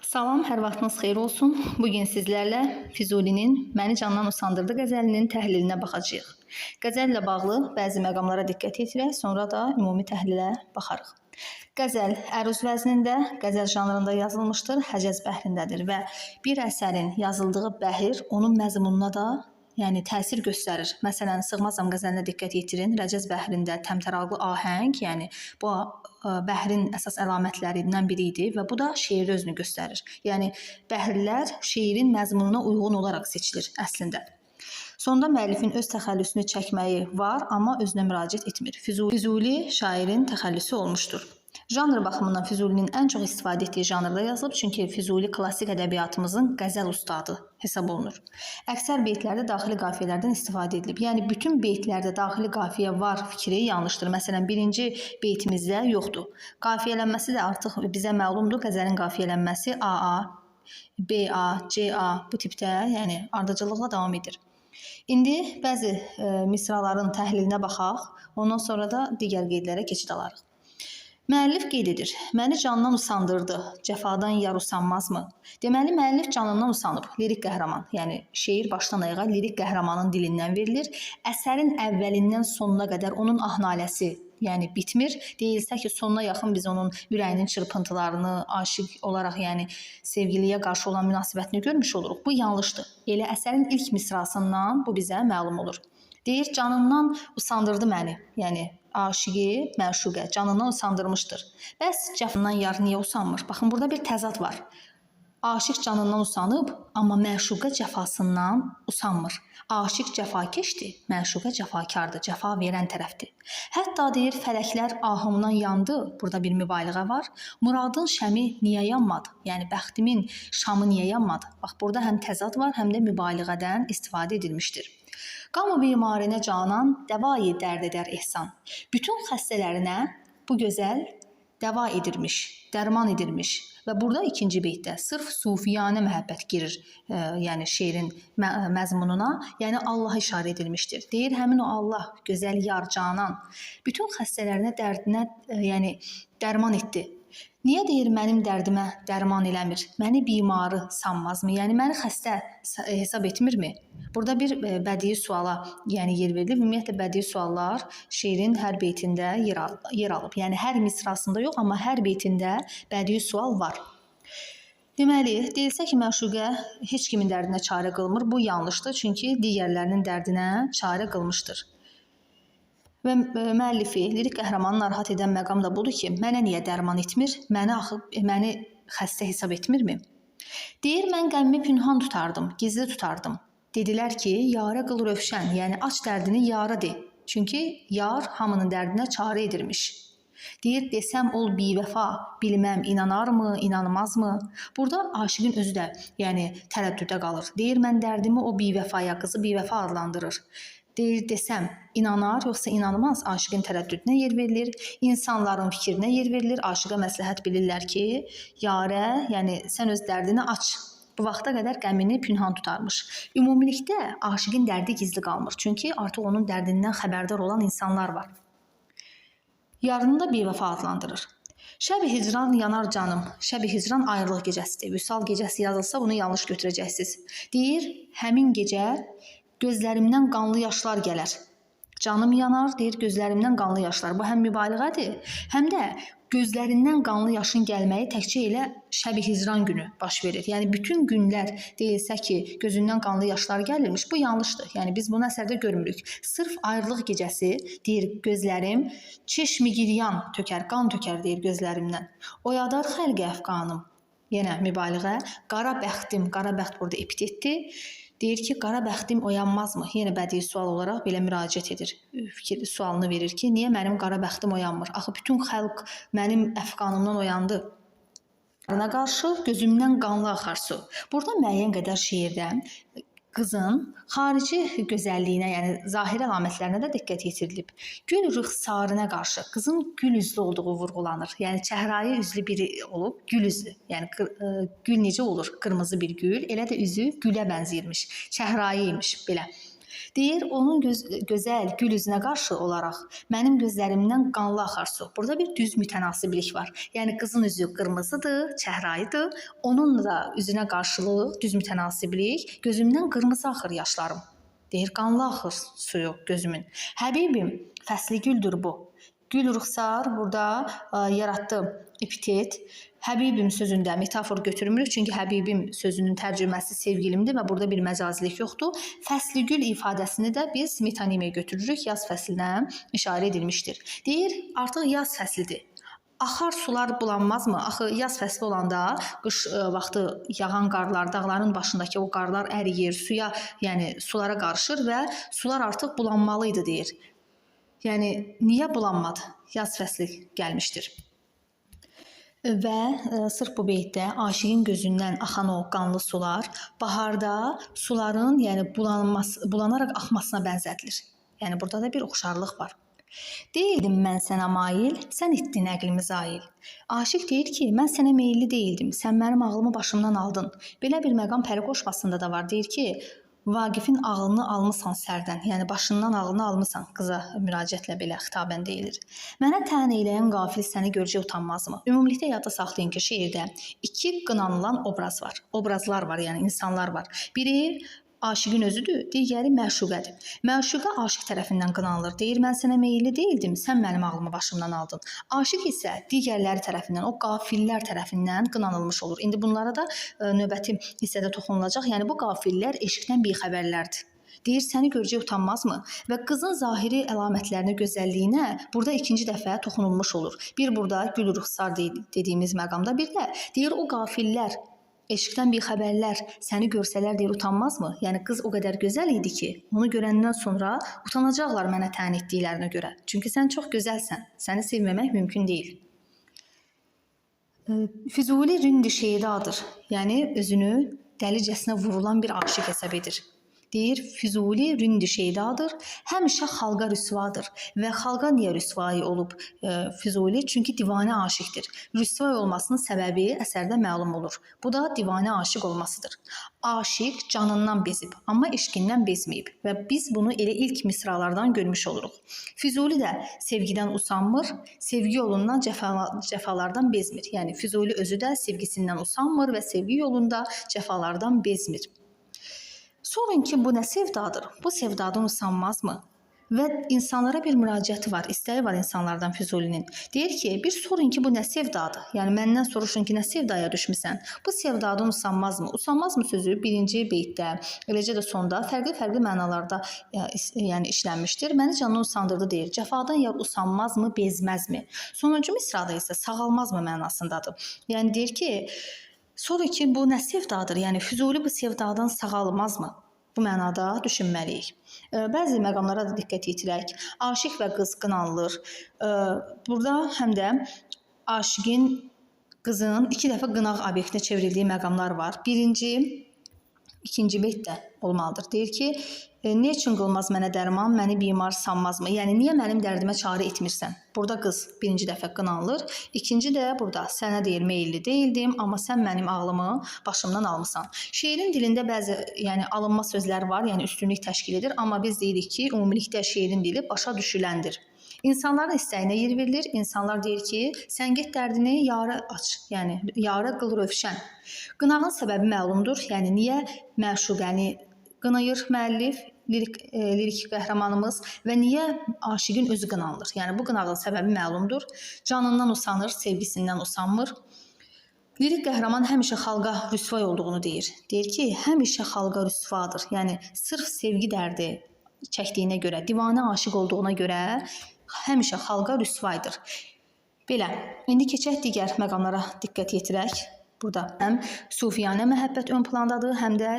Salam, hər vaxtınız xeyir olsun. Bugün sizlərlə Füzulinin Məni candan usandırdı qəzəlinin təhlilinə baxacağıq. Qəzəllə bağlı bəzi məqamlara diqqət yetirək, sonra da ümumi təhlilə baxarıq. Qəzəl əruz vəznində, qəzəl janrında yazılmışdır, həcəz bəhrindədir və bir əsərin yazıldığı bəhir onun məzmununa da təsir göstərir. Məsələn, Sığmazam qəzəlinə diqqət yetirin. Rəcəz bəhrində təmtəraqlı ahəng, bu bəhrin əsas əlamətlərindən biri idi və bu da şeirdə özünü göstərir. Yəni bəhrlər şeirin məzmununa uyğun olaraq seçilir əslində. Sonda müəllifin öz təxəllüsünü çəkməyi var, amma özünə müraciət etmir. Füzuli şairin təxəllüsü olmuşdur. Janr baxımından Füzulinin ən çox istifadə etdiyi janrda yazılıb, çünki Füzuli klassik ədəbiyyatımızın qəzəl ustadı hesab olunur. Əksər beytlərdə daxili qafiyələrdən istifadə edilib. Yəni bütün beytlərdə daxili qafiyə var fikri yanlışdır. Məsələn, birinci beytimizdə yoxdur. Qafiyələnməsi də artıq bizə məlumdur. Qəzəlin qafiyələnməsi AA, BA, CA bu tipdə, ardıcıllıqla davam edir. İndi bəzi misraların təhlilinə baxaq, ondan sonra da digər qeydlərə keçid alarıq. Müəllif qeyd edir, məni candan usandırdı, cəfadan yar usanmazmı? Deməli, müəllif canından usanıb, lirik qəhrəman, şeir başdan ayağa lirik qəhrəmanın dilindən verilir. Əsərin əvvəlindən sonuna qədər onun ah-naləsi, bitmir. Deyilsə ki, sonuna yaxın biz onun ürəyinin çırpıntılarını, aşiq olaraq, sevgiliyə qarşı olan münasibətini görmüş oluruq. Bu yanlışdır. Elə əsərin ilk misrasından bu bizə məlum olur. Deyir, canından usandırdı məni, aşiqi, məşuqə canından usandırmışdır. Bəs cəfadan yar niyə usanmır? Baxın, burada bir təzad var. Aşiq canından usanıb, amma məşuqə cəfasından usanmır. Aşiq cəfakeşdir, məşuqə cəfakardır, cəfa verən tərəfdir. Hətta deyir, fələklər ahımdan yandı, burada bir mübaliğə var. Muradın şəmi niyə yanmadı? Bəxtimin şamı niyə yanmadı? Bax, burada həm təzad var, həm də mübaliğədən istifadə edilmişdir. Qamı bimarinə canan, dəva-i dərd edər ehsan. Bütün xəstələrinə bu gözəl dəva edirmiş, dərman edirmiş. Və burada ikinci beytdə sırf sufiyanə məhəbbət girir, şeirin məzmununa, Allaha işarə edilmişdir. Deyir, həmin o Allah, gözəl yar canan, bütün xəstələrinə dərdinə, dərman etdi. Niyə deyir, mənim dərdimə dərman eləmir? Məni bimarı sanmazmı? Məni xəstə hesab etmirmi? Burada bir bədii suala yer verilir. Ümumiyyətlə, bədii suallar şeirin hər beytində yer alıb. Hər misrasında yox, amma hər beytində bədii sual var. Deməli, deyilsə ki, məşuqə heç kimin dərdinə çarə qılmır. Bu yanlışdır, çünki digərlərinin dərdinə çarə qılmışdır. Və müəllifi, lirik qəhrəmanı narahat edən məqam da budur ki, mənə niyə dərman etmir, məni xəstə hesab etmirmi? Deyir, mən qəmimi pünhan tutardım, gizli tutardım. Dedilər ki, yarə qıl rövşən, aç dərdini yara de. Çünki yar hamının dərdinə çarə edirmiş. Deyir, desəm ol bivəfa, bilməm inanarmı, inanmazmı? Burada aşiqin özü də tərəddüdə qalır. Deyir, mən dərdimi o bivəfaya, qızı bivəfa adlandırır. Deyir, desəm, inanar, yoxsa inanmaz, aşiqin tərəddüdünə yer verilir, insanların fikrinə yer verilir, aşiqə məsləhət bilirlər ki, yarə, sən öz dərdini aç. Bu vaxta qədər qəmini pünhan tutarmış. Ümumilikdə, aşiqin dərdi gizli qalmır, çünki artıq onun dərdindən xəbərdar olan insanlar var. Yarını da bivəfa adlandırır. Şəb-i hicran yanar canım, şəb-i hicran ayrılıq gecəsidir. Vüsal gecəsi yazılsa bunu yanlış götürəcəksiniz. Deyir, həmin gecə gözlərimdən qanlı yaşlar gələr. Canım yanar, deyir, gözlərimdən qanlı yaşlar. Bu həm mübaliğədir, həm də gözlərindən qanlı yaşın gəlməyi təkcə elə şəb-i hicran günü baş verir. Bütün günlər deyilsə ki, gözündən qanlı yaşlar gəlirmiş, bu yanlışdır. Biz bunu əsərdə görmürük. Sırf ayrılıq gecəsi, deyir, gözlərim çeşmi giryan tökər, qan tökər, deyir, gözlərimdən. Oyadar xəlqi əfqanım. Yenə mübaliğə, qara bəxtim, qara bəxt burada epitetdir. Deyir ki, qara bəxtim oyanmazmı? Yenə bədii sual olaraq belə müraciət edir. Sualını verir ki, niyə mənim qara bəxtim oyanmır? Axı, bütün xalq mənim əfqanımdan oyandı. Qarına qarşı gözümdən qanlı axar su. Burada müəyyən qədər şeirdə qızın xarici gözəlliyinə, zahiri əlamətlərinə də diqqət yetirilib. Gül rüxsarına qarşı qızın gül üzlü olduğu vurğulanır. Çəhrayı üzlü biri olub, gül üzlü. Gül necə olur? Qırmızı bir gül, elə də üzü gülə bənzəyirmiş. Çəhrayıymış belə. Deyir, onun gözəl gül üzünə qarşı olaraq mənim gözlərimdən qanlı axar su. Burada bir düz mütənasiblik var. Yəni qızın üzü qırmızıdır, çəhrayıdır. Onun da üzünə qarşılıq düz mütənasiblik, gözümdən qırmızı axır yaşlarım. Deyir, qanlı axır suyu gözümün. Həbibim, fəsli güldür bu. Gül ruxsar burada yaratdığı epitet. Həbibim sözündə metafor götürmürük, çünki həbibim sözünün tərcüməsi sevgilimdir və burada bir məcazilik yoxdur. Fəsli gül ifadəsini də biz metonimiyə götürürük, yaz fəslinə işarə edilmişdir. Deyir, artıq yaz fəslidir. Axar sular bulanmazmı? Axı yaz fəsli olanda qış vaxtı yağan qarlar, dağların başındakı o qarlar əriyir, suya, yəni sulara qarışır və sular artıq bulanmalıydı deyir. Yəni niyə bulanmadı? Yaz fəsli gəlmişdir. Və sırf bu beytdə aşiqin gözündən axan o qanlı sular baharda suların, yəni bulanaraq axmasına bənzədilir. Yəni burada da bir oxşarlıq var. Deyildim mən sənə mail, sən etdin əqlimi zail. Aşiq deyir ki, mən sənə meyilli deyildim, sən mənim ağlımı başımdan aldın. Belə bir məqam Pəri qoşmasında da var. Deyir ki, Vaqifin ağlını almısan sərdən, yəni başından ağlını almısan, qıza müraciətlə belə xitabən deyilir. Mənə tən eyləyən qafil səni görcək utanmazmı? Ümumilikdə yadda saxlayın ki, şeirdə iki qınanılan obrazlar var, yəni insanlar var. Biri aşiqin özüdür, digəri məşuqədir. Məşuqə aşiq tərəfindən qınanılır. Deyir, mən sənə meyilli deyildim, sən mənim ağlımı başımdan aldın. Aşiq isə digərləri tərəfindən, o qafillər tərəfindən qınanılmış olur. İndi bunlara da növbəti hissədə toxunulacaq. Yəni bu qafillər eşqdən bixəbərlərdir. Deyir, səni görcək utanmazmı? Və qızın zahiri əlamətlərinə, gözəlliyinə burada ikinci dəfə toxunulmuş olur. Bir burada gül ruxsar dediyimiz məqamda, bir də deyir, o qafillər eşqdən bixəbərlər səni görsələr deyir, utanmazmı? Yəni qız o qədər gözəl idi ki, onu görəndən sonra utanacaqlar mənə tən etdiklərinə görə. Çünki sən çox gözəlsən, səni sevməmək mümkün deyil. Füzuli ründi şeydadır. Yəni özünü dəlicəsinə vurulan bir aşiq hesab edir. Deyir, Füzuli ründi şeydadır, həmişə xalqa rüsvadır. Və xalqa niyə rüsvai olub Füzuli? Çünki divanə aşiqdir. Rüsvay olmasının səbəbi əsərdə məlum olur. Bu da divanə aşiq olmasıdır. Aşiq canından bezib, amma eşqindən bezməyib və biz bunu elə ilk misralardan görmüş oluruq. Füzuli də sevgidən usanmır, sevgi yolundan cəfalardan bezmir. Yəni Füzuli özü də sevgisindən usanmır və sevgi yolunda cəfalardan bezmir. Sorun ki, bu nə sevdadır? Bu sevdadan usanmazmı? Və insanlara bir müraciəti var, istəyi var insanlardan Füzulinin. Deyir ki, bir sorun ki, bu nə sevdadır? Yəni məndən soruşun ki, nə sevdaya düşmüsən? Bu sevdadan usanmazmı? Usanmazmı sözü birinci beytdə, eləcə də sonda fərqli mənalarda yəni işlənmişdir. Məni canını usandırdı deyir. Cəfadan ya usanmazmı, bezməzmi? Sonuncu misrada isə sağalmazmı mənasındadır. Yəni deyir ki, sonra ki, bu nə sevdadır? Yəni Füzuli bu sevdadan sağalmazmı? Bu mənada düşünməliyik. Bəzi məqamlara da diqqət yetirək. Aşiq və qız qınanılır. Burada həm də aşiqin qızın iki dəfə qınaq obyektinə çevrildiyi məqamlar var. Birinci, ikinci beytdə olmalıdır. Deyir ki, niyə üçün qılmaz mənə dərman, məni bimar sanmazmı? Yəni, niyə mənim dərdimə çarə etmirsən? Burada qız birinci dəfə qınanılır. İkinci də burada sənə deyir, meyilli deyildim, amma sən mənim ağlımı başımdan almısan. Şeirin dilində bəzi alınma sözlər var, yəni üstünlük təşkil edir, amma biz deyirik ki, ümumilikdə şeirin dili başa düşüləndir. İnsanların istəyinə yer verilir. İnsanlar deyir ki, sən get dərdini yara aç, yəni yara qıl rövşən. Qınağın səbəbi məlumdur, yəni niyə məşuqəni qınayır müəllif, lirik qəhrəmanımız və niyə aşiqin özü qınanılır? Yəni bu qınağın səbəbi məlumdur. Canından usanır, sevgisindən usanmır. Lirik qəhrəman həmişə xalqa rüsvay olduğunu deyir. Deyir ki, həmişə xalqa rüsvadır. Yəni sırf sevgi dərdi çəkdiyinə görə, divanə aşiq olduğuna görə həmişə xalqa rüsvaydır. Belə, indi keçək digər məqamlara diqqət yetirək. Burada həm sufiyanə məhəbbət ön plandadır, həm də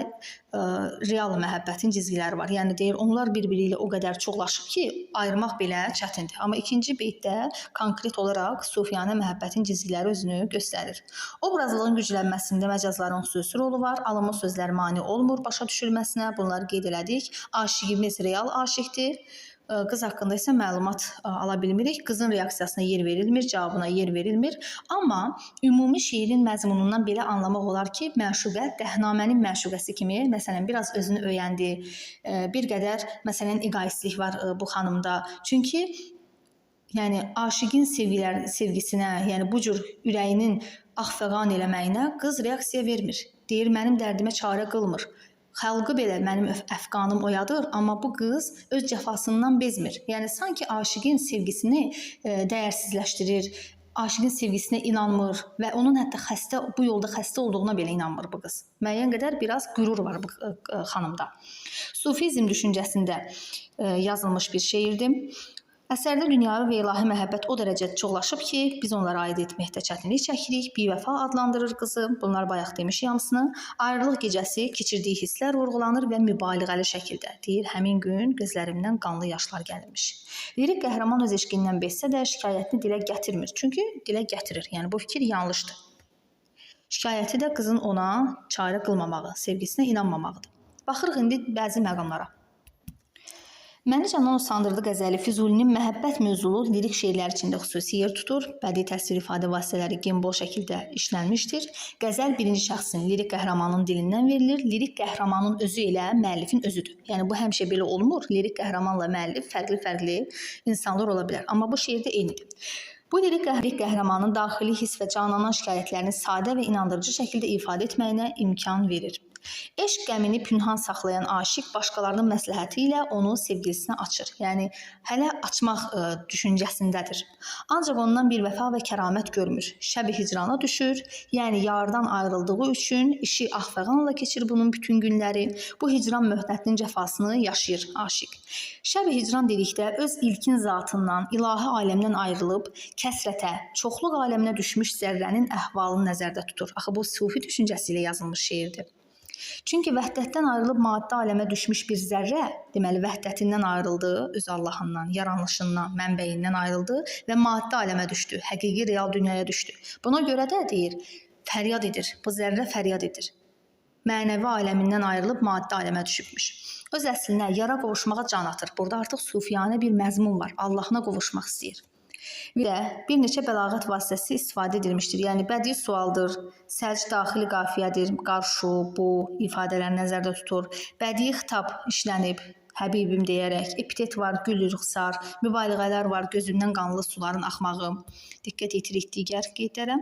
real məhəbbətin cizgiləri var. Yəni deyir, onlar bir-biri ilə o qədər çoxlaşıb ki, ayırmaq belə çətindir. Amma ikinci beytdə konkret olaraq sufiyanə məhəbbətin cizgiləri özünü göstərir. Obrazlığın güclənməsində məcazların xüsusi rolu var. Alınma sözlər mane olmur başa düşülməsinə. Bunları qeyd elədik. Aşiqimiz real aşiqdir. qız haqqında isə məlumat ala bilmirik. Qızın reaksiyasına yer verilmir, cavabına yer verilmir. Amma ümumi şeirin məzmunundan belə anlamaq olar ki, məşuqə Dəhnamənin məşuqəsi kimi, məsələn, biraz özünü öyəndi, bir qədər məsələn egoistlik var bu xanımda. Çünki yəni aşiqin sevgisinə, yəni bu cür ürəyinin axfəğan eləməyinə qız reaksiya vermir. Deyir, mənim dərdimə çarə qılmır. Xalqı belə mənim əfqanım oyadır, amma bu qız öz cəfasından bezmir. Yəni sanki aşiqin sevgisini dəyərsizləşdirir, aşiqin sevgisinə inanmır və onun hətta bu yolda xəstə olduğuna belə inanmır bu qız. Müəyyən qədər biraz qürur var bu xanımda. Sufizm düşüncəsində yazılmış bir şeirdir. Əsərdə dünyavi və ilahi məhəbbət o dərəcədə çoxlaşıb ki, biz onlara aid etməkdə çətinlik çəkirik. Bivəfa adlandırır qızı. Bunlar bayaq demişik hamısını. Ayrılıq gecəsi keçirdiyi hisslər vurğulanır və mübaliğəli şəkildə. Deyir, həmin gün gözlərimdən qanlı yaşlar gəlirmiş. Lirik qəhrəman öz eşqindən bezsə də şikayətini dilə gətirmir. Çünki dilə gətirir. Yəni bu fikir yanlışdır. Şikayəti də qızın ona çarə qılmamağı, sevgisinə inanmamağıdır. Baxırıq indi bəzi məqamlara. Məni candan usandırdı qəzəli Füzulinin məhəbbət mövzulu lirik şeirlər içində xüsusi yer tutur. Bədii təsvir ifadə vasitələri gembol şəkildə işlənmişdir. Qəzəl birinci şəxsin lirik qəhrəmanın dilindən verilir. Lirik qəhrəmanın özü ilə müəllifin özüdür. Yəni bu həmişə belə olmur. Lirik qəhrəmanla müəllif fərqli insanlar ola bilər. Amma bu şeirdə eynidir. Bu lirik qəhrəmanın daxili hiss və cananan şikayətlərini sadə və inandırıcı şəkildə ifadə etməyinə imkan verir. Eşq qəmini pünhan saxlayan aşiq başqalarının məsləhəti ilə onu sevgilisinə açır. Yəni hələ açmaq düşüncəsindədir. Ancaq ondan bir vəfa və kəramət görmür. Şəb-i hicrana düşür. Yəni yardan ayrıldığı üçün işi axfəğanla keçir bunun bütün günləri. Bu hicran möhnətinin cəfasını yaşayır aşiq. Şəb-i hicran dedikdə öz ilkin zatından, ilahi aləmdən ayrılıb kəsrətə, çoxluq aləminə düşmüş zərrənin əhvalını nəzərdə tutur. Axı bu sufi düşüncəsi ilə yazılmış şeirdir. Çünki vəhdətdən ayrılıb maddi aləmə düşmüş bir zərrə, deməli vəhdətindən ayrıldı, öz Allahından, yaranışından, mənbəyindən ayrıldı və maddi aləmə düşdü, həqiqi real dünyaya düşdü. Buna görə də deyir, fəryad edir, bu zərrə fəryad edir. Mənəvi aləmindən ayrılıb maddi aləmə düşübmüş. Öz əslinə, yara qovuşmağa can atır. Burada artıq sufiyanə bir məzmun var, Allahına qovuşmaq istəyir. Və bir neçə bəlağət vasitəsi istifadə edilmişdir. Yəni bədii sualdır, səlc daxili qafiyədir, qarşı, bu ifadələr nəzərdə tutur. Bədii xitab işlənib, Həbibim deyərək, epitet var, gül rüxsar, mübaliğələr var, gözündən qanlı suların axmağı. Diqqət yetirik digər qeydlərə.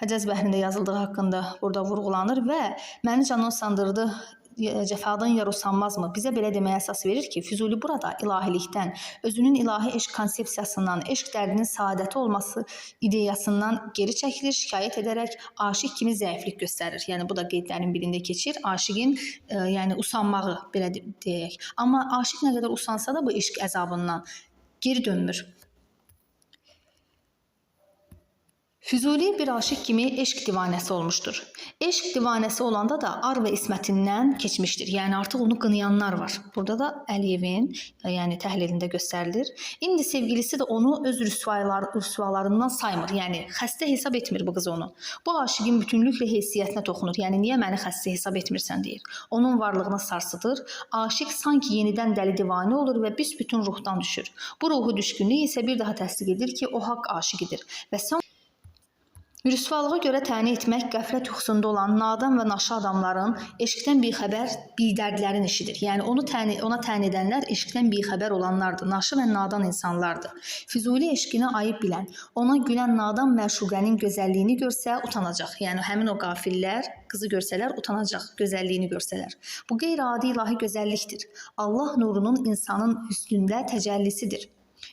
Həcəz bəhrində yazıldığı haqqında burada vurğulanır və məni candan usandırdı. Cəfadan yar usanmazmı? Bizə belə deməyə əsas verir ki, Füzuli burada ilahilikdən, özünün ilahi eşq konsepsiyasından, eşq dərdinin saadəti olması ideyasından geri çəkilir, şikayət edərək aşiq kimi zəiflik göstərir. Yəni bu da qeydlərin birində keçir. Aşiqin yəni usanmağı belə deyək. Amma aşiq nə qədər usansa da bu eşq əzabından geri dönmür. Füzuli bir aşiq kimi eşq divanəsi olmuşdur. Eşq divanəsi olanda da ar və ismətindən keçmişdir. Yəni artıq onu qınayanlar var. Burada da Əliyevin yəni təhlilində göstərilir. İndi sevgilisi də onu öz rüsvalarından saymır. Yəni xəstə hesab etmir bu qız onu. Bu aşiqin bütünlüklə heysiyyətinə toxunur. Yəni niyə məni xəstə hesab etmirsən deyir. Onun varlığını sarsıdır. Aşiq sanki yenidən dəli divanə olur və büsbütün ruhdan düşür. Bu ruhu düşkünlük isə bir daha təsdiq edir ki, o haqq aşiqidir. Və son rüsvalığa görə təni etmək qəflət yuxusunda olan nadan və naşı adamların eşqdən bixəbər bidərdlərin işidir. Yəni ona təni edənlər eşqdən bixəbər olanlardır, naşı və nadan insanlardır. Füzuli eşqini ayıb bilən, ona gülən nadan məşuqənin gözəlliyini görsə utanacaq. Yəni həmin o qafillər qızı görsələr utanacaq, gözəlliyini görsələr. Bu qeyri-adi ilahi gözəllikdir. Allah nurunun insanın üstündə təcəllisidir.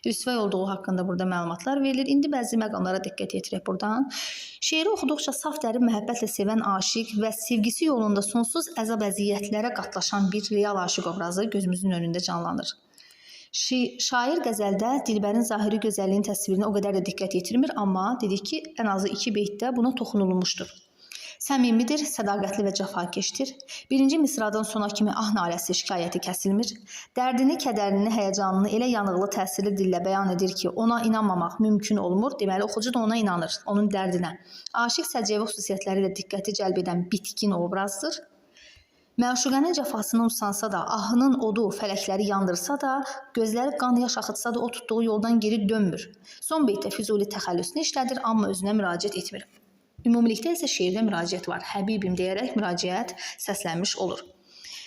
Rüsvay olduğu haqqında burada məlumatlar verilir. İndi bəzi məqamlara diqqət yetirək buradan. Şeiri oxuduqca saf dərin məhəbbətlə sevən aşiq və sevgisi yolunda sonsuz əzab-əziyyətlərə qatlaşan bir real aşiq obrazı gözümüzün önündə canlanır. Şair qəzəldə Dilbərin zahiri gözəlliyinin təsvirinə o qədər də diqqət yetirmir, amma dedik ki, ən azı 2 beytdə buna toxunulmuşdur. Səmimidir, sədaqətli və cəfakeşdir. Birinci misradan sona kimi ah naləsi şikayəti kəsilmir. Dərdini, kədərini, həyəcanını elə yanıqlı təsirli dillə bəyan edir ki, ona inanmamaq mümkün olmur. Deməli, oxucu da ona inanır, onun dərdinə. Aşiq səciyyəvi xüsusiyyətləri ilə diqqəti cəlb edən bitkin obrazdır. Məşuqənin cəfasını usansa da, ahının odu fələkləri yandırsa da, gözləri qan yaş axıtsa da o tutduğu yoldan geri dönmür. Son beytdə Füzuli təxəllüsünü işlədir, amma özünə müraciət etmir. Ümumilikdə isə şeirdə müraciət var. Həbibim deyərək müraciət səslənmiş olur.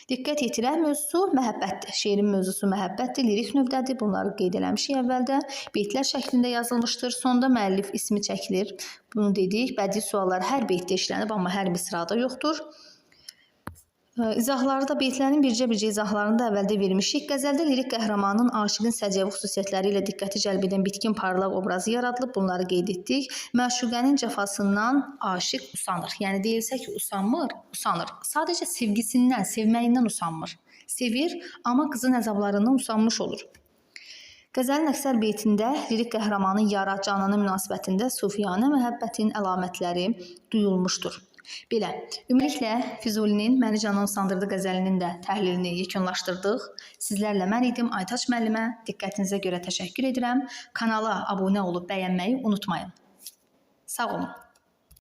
Diqqət yetirək mövzusu məhəbbətdir. Şeirin mövzusu məhəbbətdir, lirik növdədir. Bunları qeyd eləmişik əvvəldə. Beytlər şəklində yazılmışdır. Sonda müəllif ismi çəkilir. Bunu dedik. Bədii suallar hər beytdə işlənib, amma hər misrada yoxdur. İzahlarda, beytlərin bircə-bircə izahlarını da əvvəldə vermişik. Qəzəldə lirik qəhrəmanın aşiqin səciyyəvi xüsusiyyətləri ilə diqqəti cəlb edən bitkin parlaq obrazı yaradılıb. Bunları qeyd etdik. Məşuqənin cəfasından aşiq usanır. Yəni deyilsə ki, usanmır, usanır. Sadəcə sevgisindən, sevməyindən usanmır. Sevir, amma qızın əzablarından usanmış olur. Qəzəlin əksər beytində lirik qəhrəmanın yara, canana münasibətində sufiyanə məhəbbətin əlamətləri duyulmuşdur. Belə, ümumiliklə Füzulinin Məni candan usandırdı qəzəlinin də təhlilini yekunlaşdırdıq. Sizlərlə mən idim, Aytaç müəllimə. Diqqətinizə görə təşəkkür edirəm. Kanala abunə olub bəyənməyi unutmayın. Sağ olun.